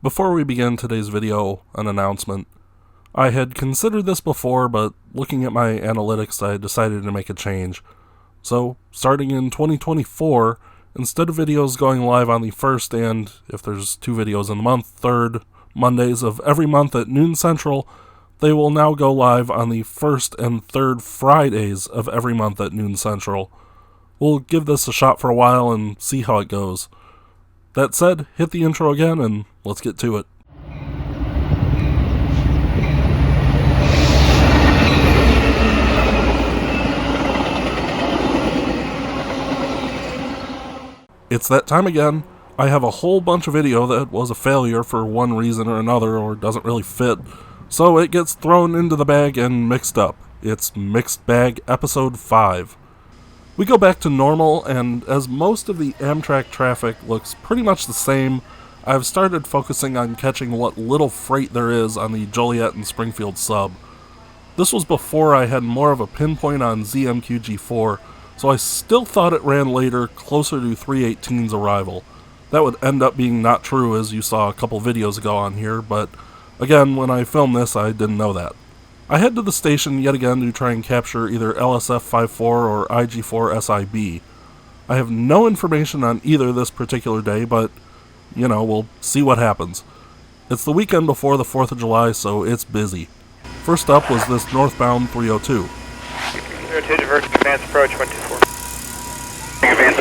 Before we begin today's video, an announcement. I had considered this before, but looking at my analytics, I decided to make a change. So, starting in 2024, instead of videos going live on the first and, if there's 2 videos in the month, third Mondays of every month at noon Central, they will now go live on the first and third Fridays of every month at noon Central. We'll give this a shot for a while and see how it goes. That said, hit the intro again and let's get to it. It's that time again. I have a whole bunch of video that was a failure for one reason or another or doesn't really fit, so it gets thrown into the bag and mixed up. It's Mixed Bag Episode 5. We go back to normal, and as most of the Amtrak traffic looks pretty much the same, I've started focusing on catching what little freight there is on the Joliet and Springfield sub. This was before I had more of a pinpoint on ZMQG4, so I still thought it ran later, closer to 318's arrival. That would end up being not true, as you saw a couple videos ago on here, but again, when I filmed this, I didn't know that. I head to the station yet again to try and capture either LSF54 or IG4 SIB. I have no information on either this particular day, but, we'll see what happens. It's the weekend before the 4th of July, so it's busy. First up was this northbound 302. 302, divert, advance approach, 124. Advance.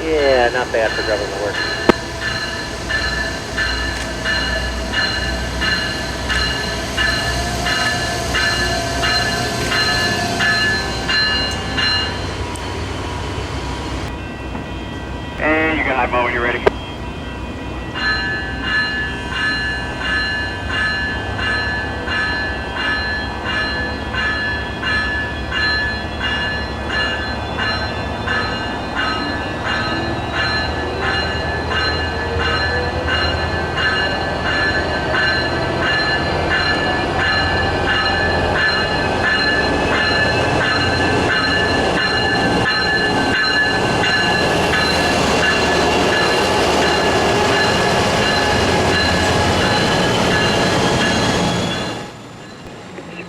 Yeah, not bad for government work. And you got high bow when you're ready.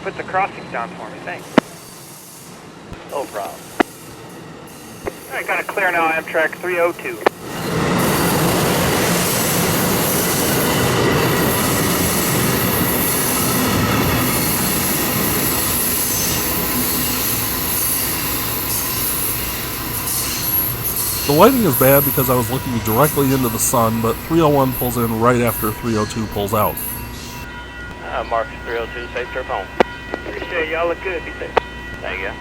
Put the crossings down for me, thanks. No problem. Alright, got it clear now, Amtrak 302. The lighting is bad because I was looking directly into the sun, but 301 pulls in right after 302 pulls out. Mark 302, safe trip home. Appreciate it, y'all look good, be safe. Thank you.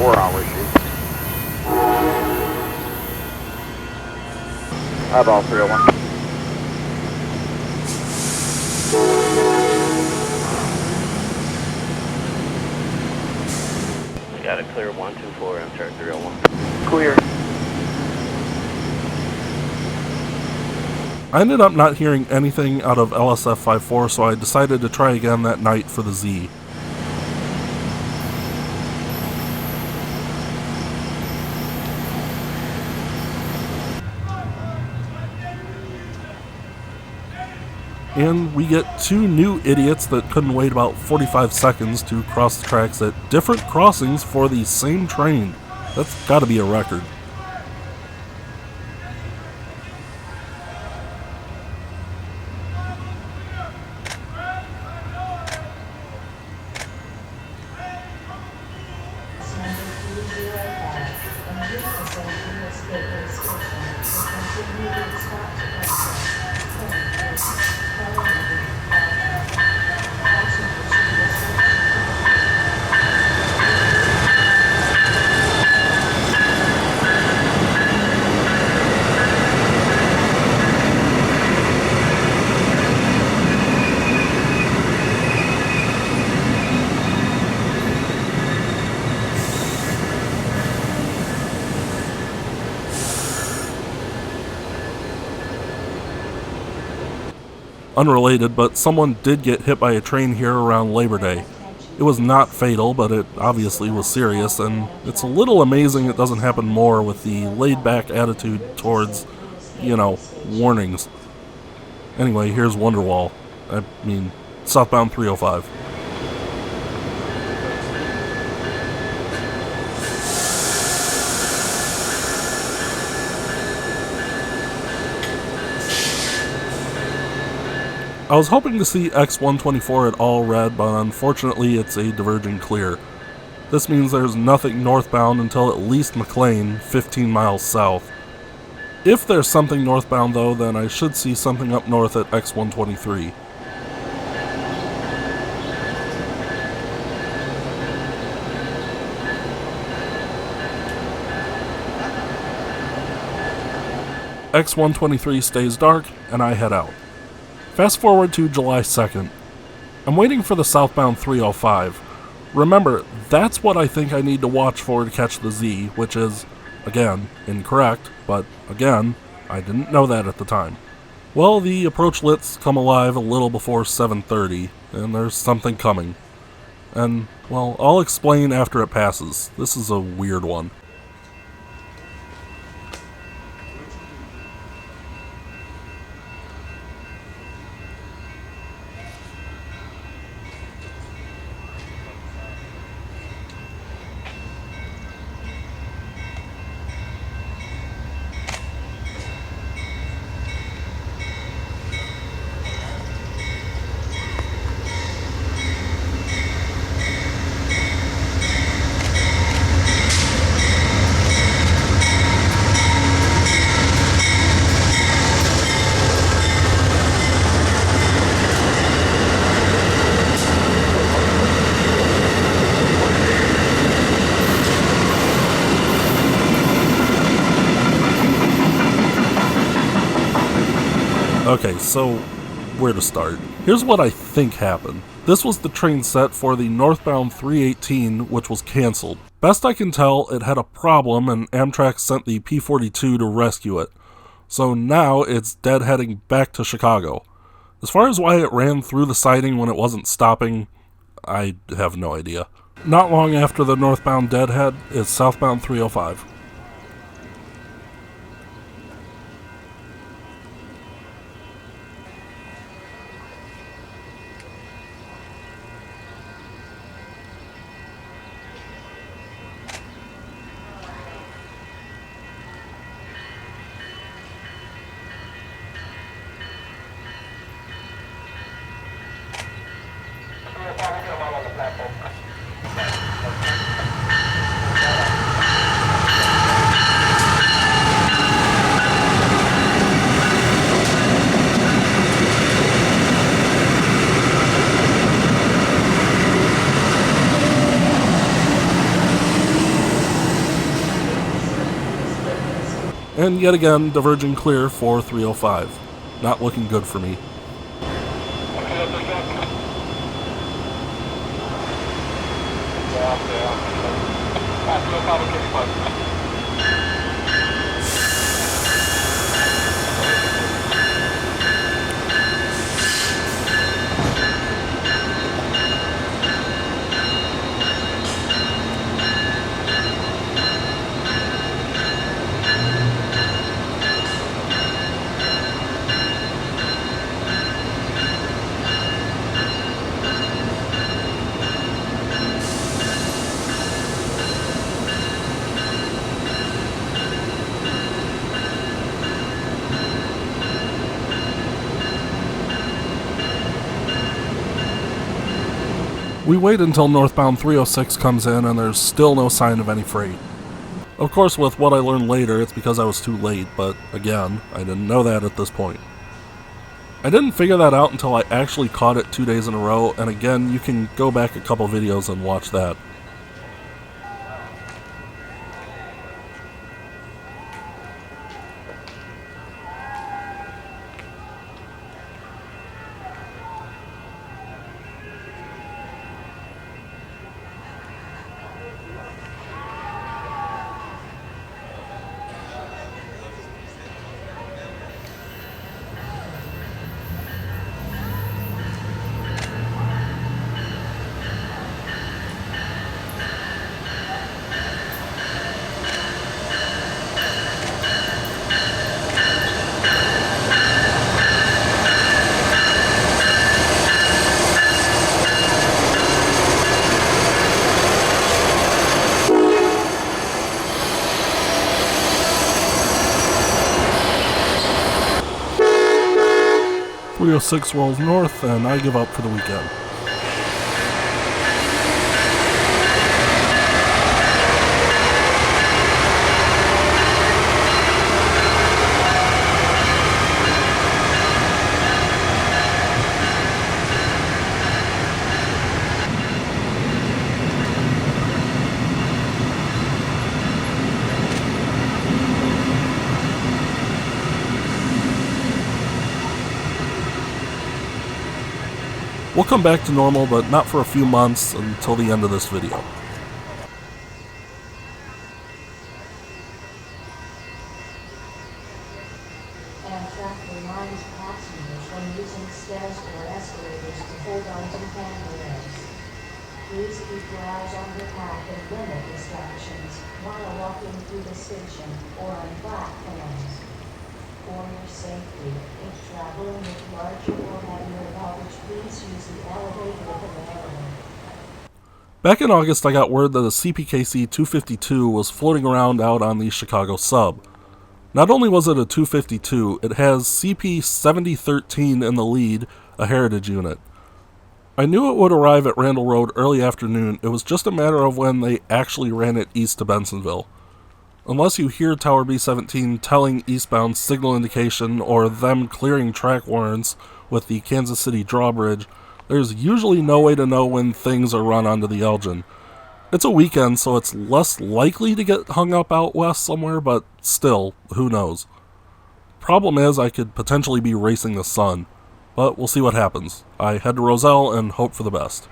We're on with you. Eyeball 301. We got a clear 124 Amtrak 301. Clear. I ended up not hearing anything out of LSF54, so I decided to try again that night for the Z. And we get 2 new idiots that couldn't wait about 45 seconds to cross the tracks at different crossings for the same train. That's gotta be a record. Unrelated, but someone did get hit by a train here around Labor Day. It was not fatal, but it obviously was serious, and it's a little amazing it doesn't happen more with the laid-back attitude towards, warnings. Anyway, here's Wonderwall. I mean, southbound 305. I was hoping to see X124 at all red, but unfortunately it's a diverging clear. This means there's nothing northbound until at least McLean, 15 miles south. If there's something northbound though, then I should see something up north at X123. X123 stays dark, and I head out. Fast forward to July 2nd. I'm waiting for the southbound 305. Remember, that's what I think I need to watch for to catch the Z, which is, again, incorrect, but again, I didn't know that at the time. Well, the approach lits come alive a little before 7:30, and there's something coming. And, well, I'll explain after it passes. This is a weird one. Okay, so where to start? Here's what I think happened. This was the train set for the northbound 318, which was canceled. Best I can tell, it had a problem and Amtrak sent the P-42 to rescue it. So now it's deadheading back to Chicago. As far as why it ran through the siding when it wasn't stopping, I have no idea. Not long after the northbound deadhead is southbound 305. And yet again, diverging clear for 305. Not looking good for me. We wait until northbound 306 comes in and there's still no sign of any freight. Of course, with what I learned later, it's because I was too late, but again, I didn't know that at this point. I didn't figure that out until I actually caught it 2 days in a row, and again, you can go back a couple videos and watch that. 306 rolls north, and I give up for the weekend. We'll come back to normal, but not for a few months until the end of this video. Amtrak reminds passengers when using stairs or escalators to hold on to handrails. Please keep your eyes on the path and limit distractions while walking through the station or on platforms. For your safety, if traveling with larger or heavier luggage, please use the elevator at the railway. Back in August, I got word that a CPKC 252 was floating around out on the Chicago sub. Not only was it a 252, it has CP 7013 in the lead, a heritage unit. I knew it would arrive at Randall Road early afternoon. It was just a matter of when they actually ran it east to Bensonville. Unless you hear Tower B-17 telling eastbound signal indication or them clearing track warrants with the Kansas City drawbridge, there's usually no way to know when things are run onto the Elgin. It's a weekend, so it's less likely to get hung up out west somewhere, but still, who knows. Problem is, I could potentially be racing the sun, but we'll see what happens. I head to Roselle and hope for the best.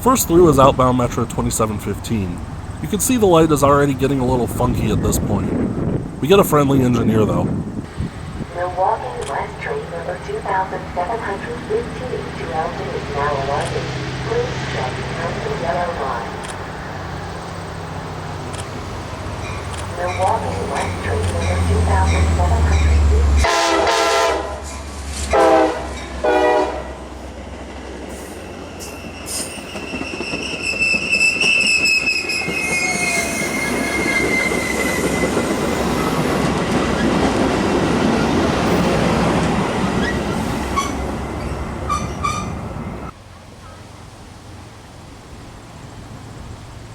First through is outbound Metro 2715. You can see the light is already getting a little funky at this point. We get a friendly engineer though. Milwaukee West train number 2715 to Elgin is now arriving. Please check behind the yellow line. Milwaukee West train number 2715.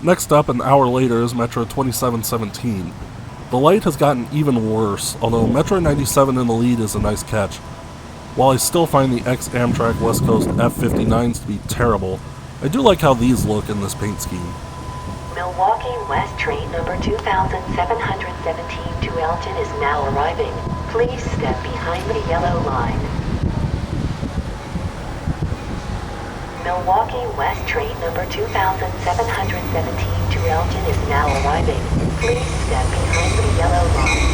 Next up, an hour later, is Metro 2717. The light has gotten even worse, although Metro 97 in the lead is a nice catch. While I still find the ex-Amtrak West Coast F-59s to be terrible, I do like how these look in this paint scheme. Milwaukee West train number 2717 to Elgin is now arriving. Please step behind the yellow line. Milwaukee West train number 2717 to Elgin is now arriving. Please step behind the yellow line.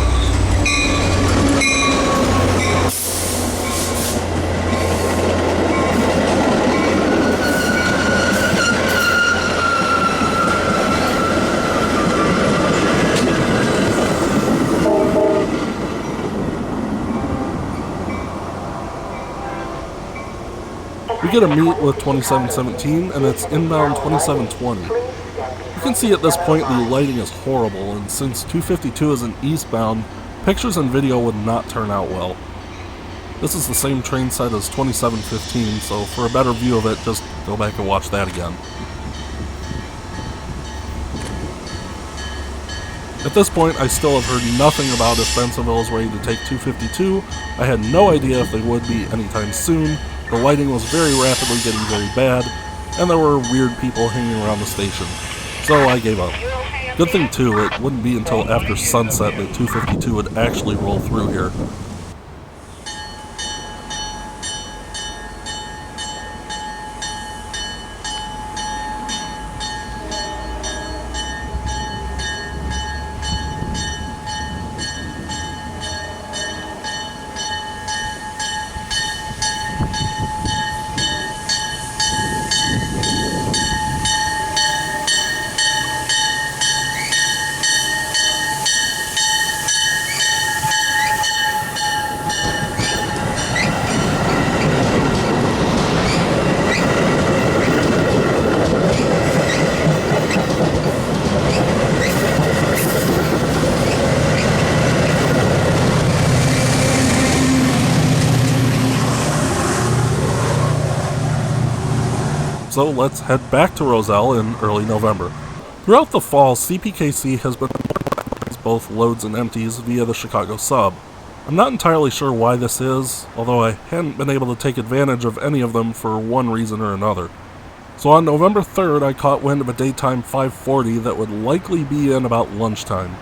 We get a meet with 2717, and it's inbound 2720. You can see at this point the lighting is horrible, and since 252 is an eastbound, pictures and video would not turn out well. This is the same train set as 2715, so for a better view of it, just go back and watch that again. At this point, I still have heard nothing about if Bensonville is ready to take 252. I had no idea if they would be anytime soon. The lighting was very rapidly getting very bad, and there were weird people hanging around the station. So I gave up. Good thing too, it wouldn't be until after sunset that 252 would actually roll through here. so let's head back to Roselle in early November. Throughout the fall, CPKC has been both loads and empties via the Chicago sub. I'm not entirely sure why this is, although I hadn't been able to take advantage of any of them for one reason or another. So on November 3rd, I caught wind of a daytime 540 that would likely be in about lunchtime.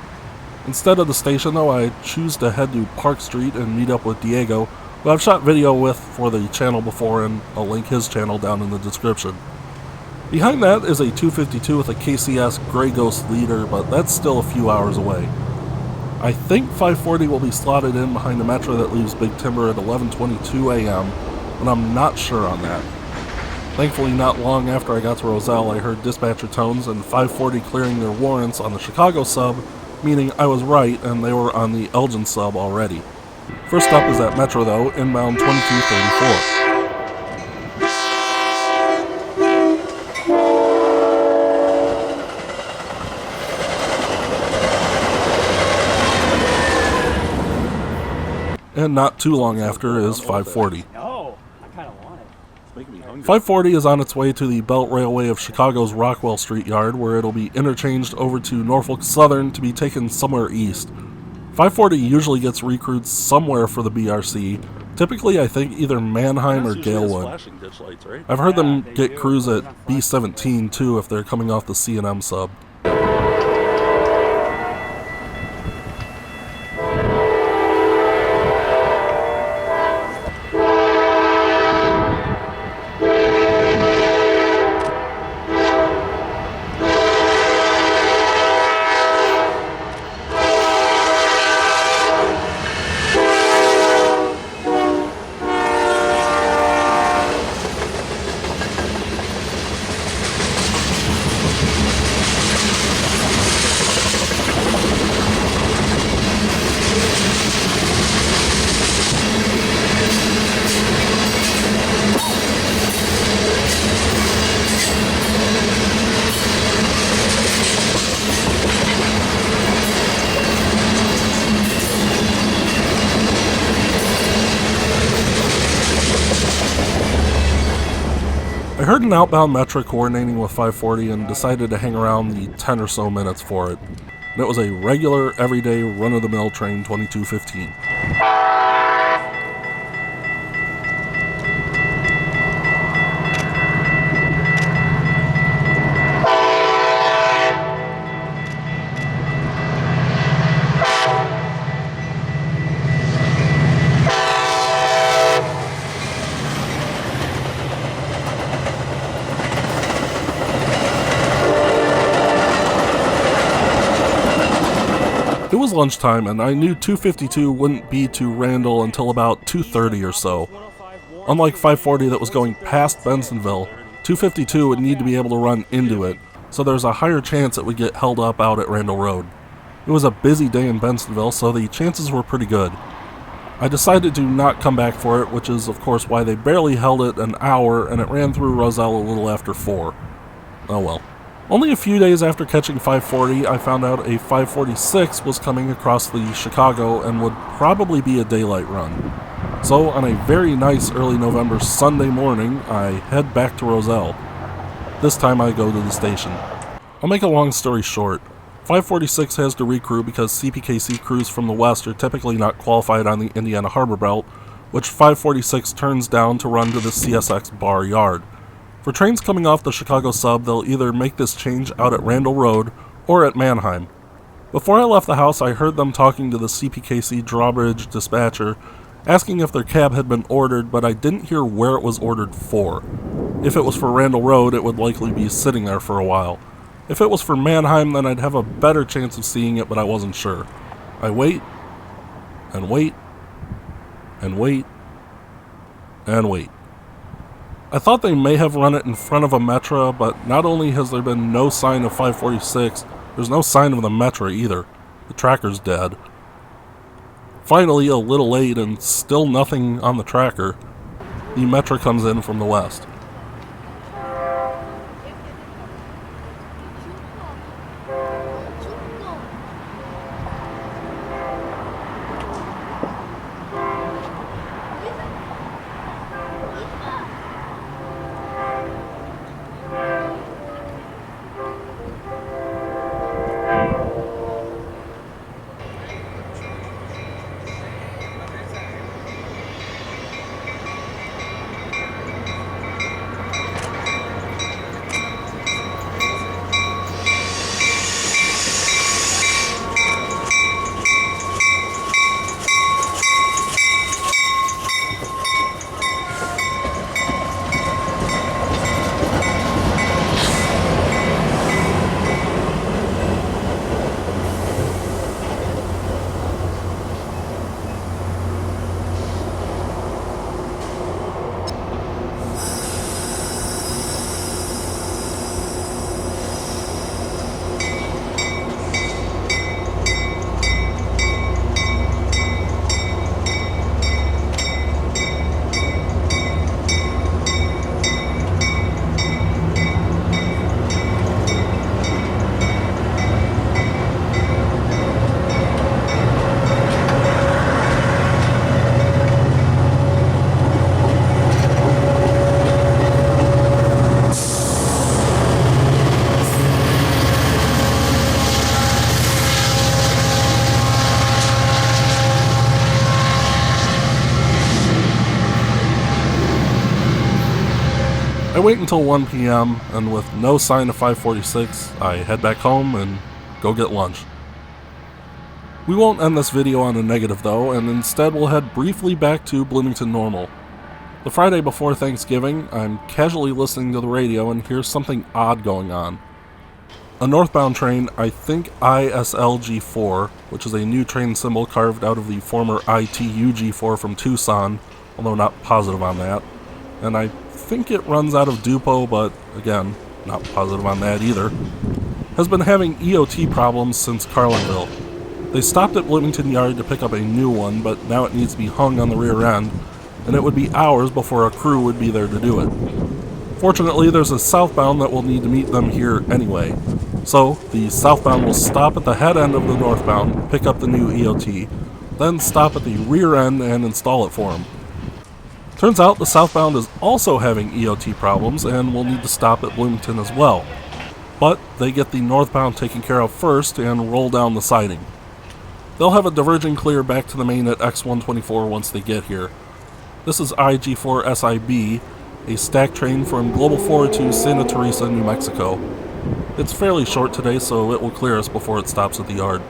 Instead of the station, though, I choose to head to Park Street and meet up with Diego, who I've shot video with for the channel before, and I'll link his channel down in the description. Behind that is a 252 with a KCS Grey Ghost leader, but that's still a few hours away. I think 540 will be slotted in behind the Metro that leaves Big Timber at 11:22 a.m., but I'm not sure on that. Thankfully, not long after I got to Roselle, I heard dispatcher tones and 540 clearing their warrants on the Chicago sub, meaning I was right and they were on the Elgin sub already. First up is at Metro though, inbound 2234. And not too long after is 540. No, I kind of want it. 540 is on its way to the Belt Railway of Chicago's Rockwell Street Yard, where it'll be interchanged over to Norfolk Southern to be taken somewhere east. 540 usually gets recruits somewhere for the BRC, typically I think either Mannheim or Galewood. I've heard them get crews at B17 too if they're coming off the C&M sub. I heard an outbound Metro coordinating with 540 and decided to hang around the 10 or so minutes for it. And it was a regular, everyday, run-of-the-mill train 2215. It was lunchtime, and I knew 252 wouldn't be to Randall until about 2:30 or so. Unlike 540 that was going past Bensonville, 252 would need to be able to run into it, so there's a higher chance it would get held up out at Randall Road. It was a busy day in Bensonville, so the chances were pretty good. I decided to not come back for it, which is of course why they barely held it an hour, and it ran through Roselle a little after 4. Oh well. Only a few days after catching 540, I found out a 546 was coming across the Chicago and would probably be a daylight run. So on a very nice early November Sunday morning, I head back to Roselle. This time I go to the station. I'll make a long story short. 546 has to recrew because CPKC crews from the west are typically not qualified on the Indiana Harbor Belt, which 546 turns down to run to the CSX Bar Yard. For trains coming off the Chicago sub, they'll either make this change out at Randall Road or at Mannheim. Before I left the house, I heard them talking to the CPKC drawbridge dispatcher, asking if their cab had been ordered, but I didn't hear where it was ordered for. If it was for Randall Road, it would likely be sitting there for a while. If it was for Mannheim, then I'd have a better chance of seeing it, but I wasn't sure. I wait, and wait, and wait, and wait. I thought they may have run it in front of a Metra, but not only has there been no sign of 546, there's no sign of the Metra either. The tracker's dead. Finally, a little late and still nothing on the tracker, the Metra comes in from the west. I wait until 1 p.m. and with no sign of 546, I head back home and go get lunch. We won't end this video on a negative though, and instead we'll head briefly back to Bloomington Normal. The Friday before Thanksgiving, I'm casually listening to the radio and hear something odd going on. A northbound train, I think ISLG4, which is a new train symbol carved out of the former ITUG4 from Tucson, although not positive on that, and I think it runs out of Dupo, but again, not positive on that either, has been having EOT problems since Carlinville. They stopped at Bloomington Yard to pick up a new one, but now it needs to be hung on the rear end, and it would be hours before a crew would be there to do it. Fortunately, there's a southbound that will need to meet them here anyway. So, the southbound will stop at the head end of the northbound, pick up the new EOT, then stop at the rear end and install it for them. Turns out the southbound is also having EOT problems and will need to stop at Bloomington as well. But they get the northbound taken care of first and roll down the siding. They'll have a diverging clear back to the main at X124 once they get here. This is IG4SIB, a stack train from Global 4 to Santa Teresa, New Mexico. It's fairly short today, so it will clear us before it stops at the yard.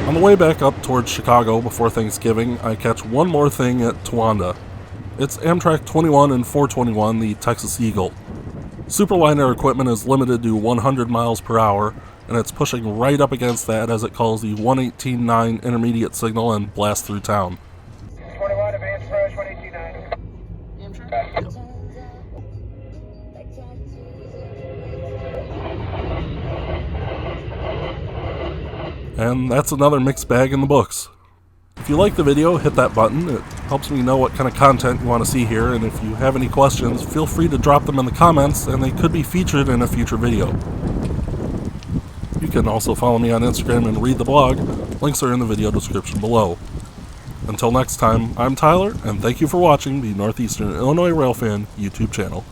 On the way back up towards Chicago before Thanksgiving, I catch one more thing at Towanda. It's Amtrak 21 and 421, the Texas Eagle. Superliner equipment is limited to 100 miles per hour, and it's pushing right up against that as it calls the 118.9 intermediate signal and blasts through town. 21, advance approach, 118.9. Amtrak? And that's another mixed bag in the books. If you like the video, hit that button. It helps me know what kind of content you want to see here, and if you have any questions, feel free to drop them in the comments, and they could be featured in a future video. You can also follow me on Instagram and read the blog. Links are in the video description below. Until next time, I'm Tyler, and thank you for watching the Northeastern Illinois Railfan YouTube channel.